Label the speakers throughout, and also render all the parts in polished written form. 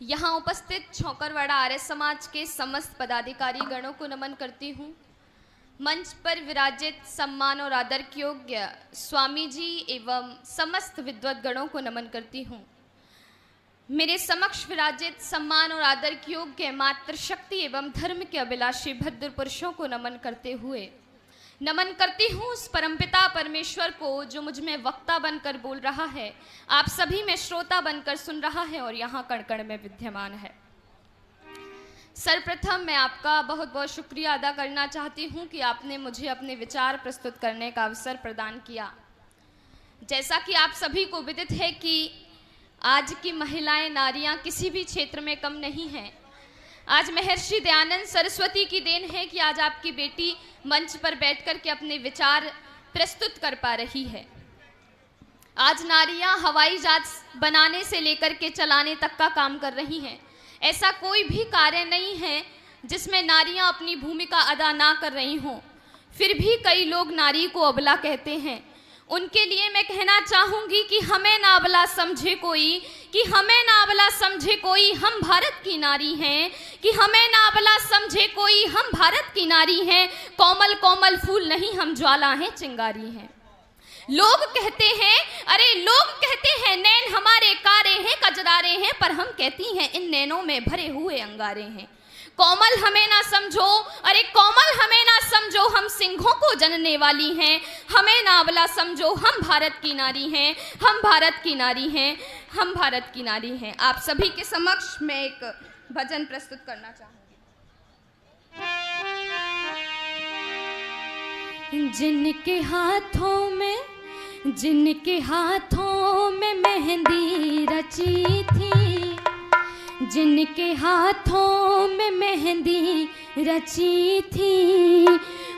Speaker 1: यहाँ उपस्थित छौकरवाड़ा आर्य समाज के समस्त पदाधिकारी गणों को नमन करती हूँ। मंच पर विराजित सम्मान और आदर के योग्य स्वामी जी एवं समस्त विद्वत गणों को नमन करती हूँ। मेरे समक्ष विराजित सम्मान और आदर के योग्य मातृशक्ति एवं धर्म के अभिलाषी भद्र पुरुषों को नमन करती हूँ उस परमपिता परमेश्वर को जो मुझ में वक्ता बनकर बोल रहा है, आप सभी में श्रोता बनकर सुन रहा है और यहाँ कण कण में विद्यमान है। सर्वप्रथम मैं आपका बहुत बहुत शुक्रिया अदा करना चाहती हूँ कि आपने मुझे अपने विचार प्रस्तुत करने का अवसर प्रदान किया। जैसा कि आप सभी को विदित है कि आज की महिलाएं नारियां किसी भी क्षेत्र में कम नहीं हैं। आज महर्षि दयानंद सरस्वती की देन है कि आज आपकी बेटी मंच पर बैठकर के अपने विचार प्रस्तुत कर पा रही है। आज नारियां हवाई जहाज बनाने से लेकर के चलाने तक का काम कर रही हैं। ऐसा कोई भी कार्य नहीं है जिसमें नारियां अपनी भूमिका अदा ना कर रही हों। फिर भी कई लोग नारी को अबला कहते हैं। उनके लिए मैं कहना चाहूँगी कि हमें ना अबला समझे कोई, हम भारत की नारी हैं, कि हमें ना अबला समझे कोई, हम भारत की नारी हैं। कोमल कोमल फूल नहीं, हम ज्वाला हैं, चिंगारी हैं। लोग कहते हैं नैन हमारे कारे हैं, कजरारे हैं, पर हम कहती हैं इन नैनों में भरे हुए अंगारे हैं। कोमल हमें ना समझो, हम सिंहों को जनने वाली हैं। हमें ना अबला समझो, हम भारत की नारी हैं, हम भारत की नारी हैं। आप सभी के समक्ष मैं एक भजन प्रस्तुत करना चाहूंगी। जिनके हाथों में मेहंदी रची थी, जिनके हाथों में मेहंदी रची थी,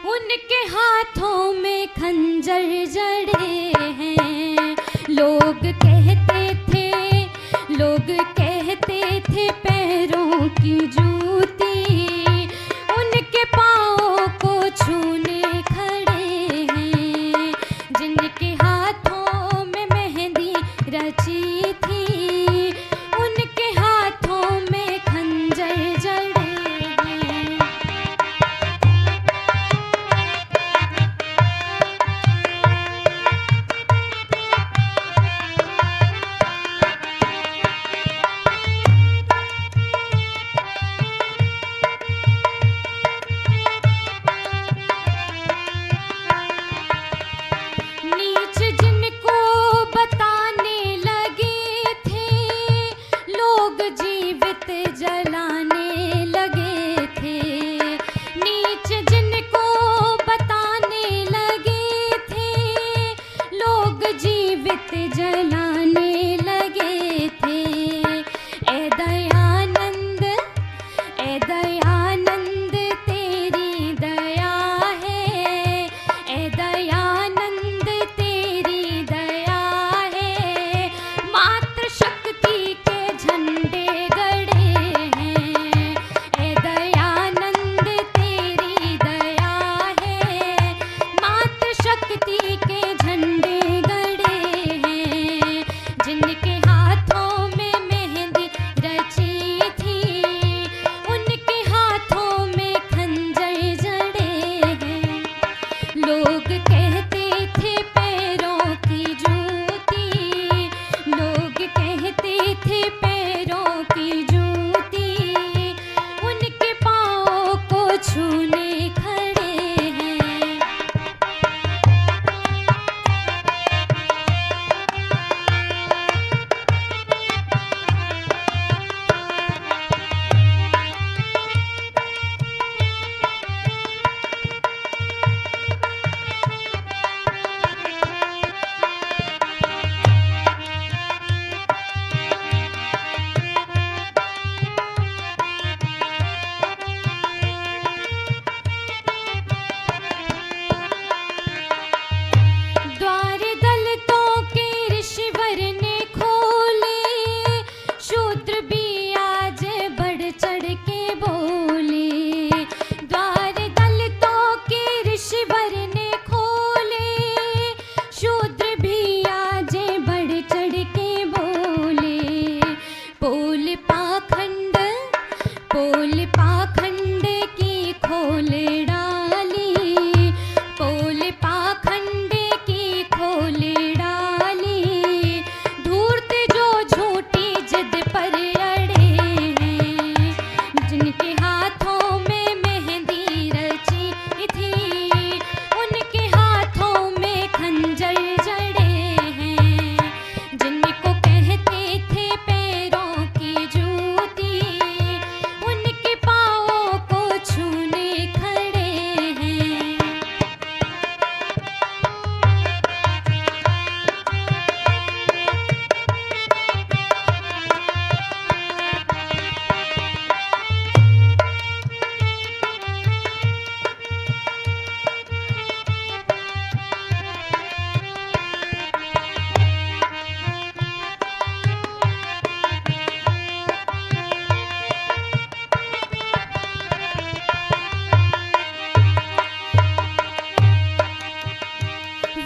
Speaker 1: उनके हाथों में खंजर जड़े हैं। लोग कहते थे पैरों की जूती, उनके पाँव को छूने खड़े हैं। जिनके हाथों में मेहंदी रची थी, उनके हाथों में खंजर जड़े हैं। नीच जिनको बताने लगे थे, लोग जीवित जलाने लगे थे। नीच जिनको बताने लगे थे, लोग जीवित जलाने लगे थे। ए दयानंद तेरी दया है, ए दयानंद तेरी दया है। मातृशक्ति के झंडे गड़े हैं,
Speaker 2: पोल पाखंड की खोल डाली, पोल पाखंड की खोल डाली, धूर्त जो झूठी जिद पर अड़े हैं, जिनके हाथों में मेहंदी रची थी, उनके हाथों में खंजर जड़े हैं, जिनको कहते थे पैरों की जूती, उनके पाँवों को छूने खड़े हैं।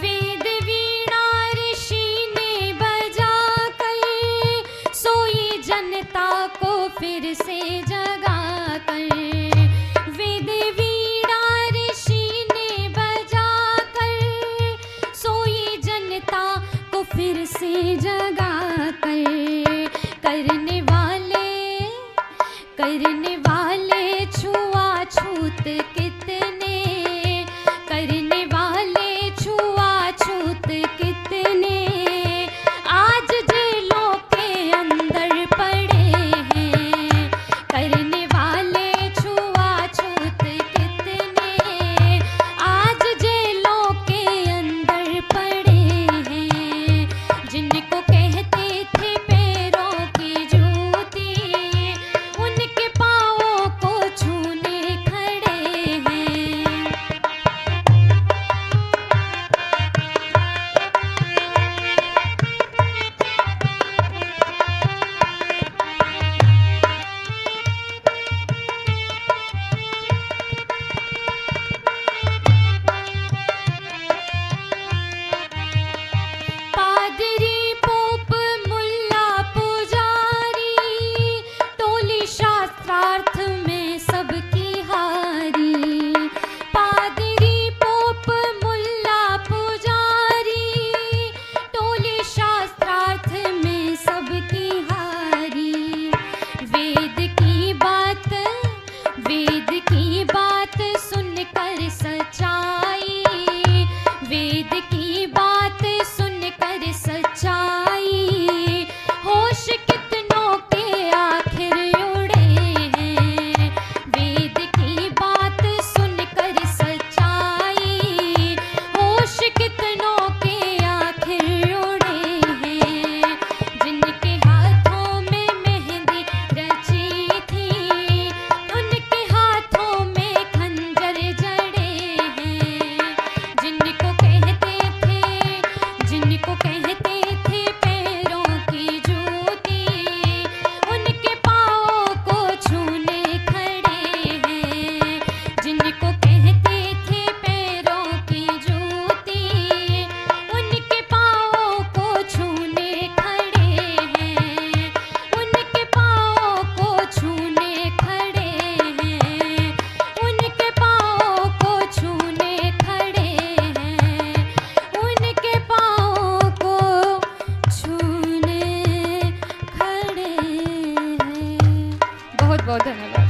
Speaker 2: वेद वीणा ऋषि ने बजाकर सोई जनता को फिर से जगाकर, वेद वीणा ऋषि ने बजाकर सोई जनता को फिर से जगाकर, करने वाले छुआछूत कितने, करने वाले छुआछूत कितने, आज जेलों के अंदर पड़े हैं, करने वाले छुआछूत कितने, आज जेलों के अंदर पड़े हैं, जिनको कहते थे पैरों की जूती, उनके पाँवों को छूने खड़े हैं। पादरी पोप मुल्ला पुजारी, टोली शास्त्रार्थ में सबकी हारी, पादरी पोप मुल्ला पुजारी, टोली शास्त्रार्थ में सबकी हारी, वेद की बात सुनकर सच्चाई, वेद की बात सुनकर सच्चाई, होश कितनों के आखिर उड़े हैं, वेद की बात सुनकर सच्चाई, होश कितनों के आखिर उड़े हैं, जिनके हाथों में मेहंदी रची थी, उनके हाथों में खंजर जड़े हैं, जिनको कहते थे पैरों की जूती, उनके पाँवों को छूने खड़े हैं, जिनको कहते थे पैरों की जूती, उनके पाँवों को छूने खड़े हैं, उनके पाँवों को छूने खड़े हैं, उनके पाँवों को छूने खड़े हैं, उनके पाँवों को छूने खड़े हैं।
Speaker 1: बहुत बहुत धन्यवाद।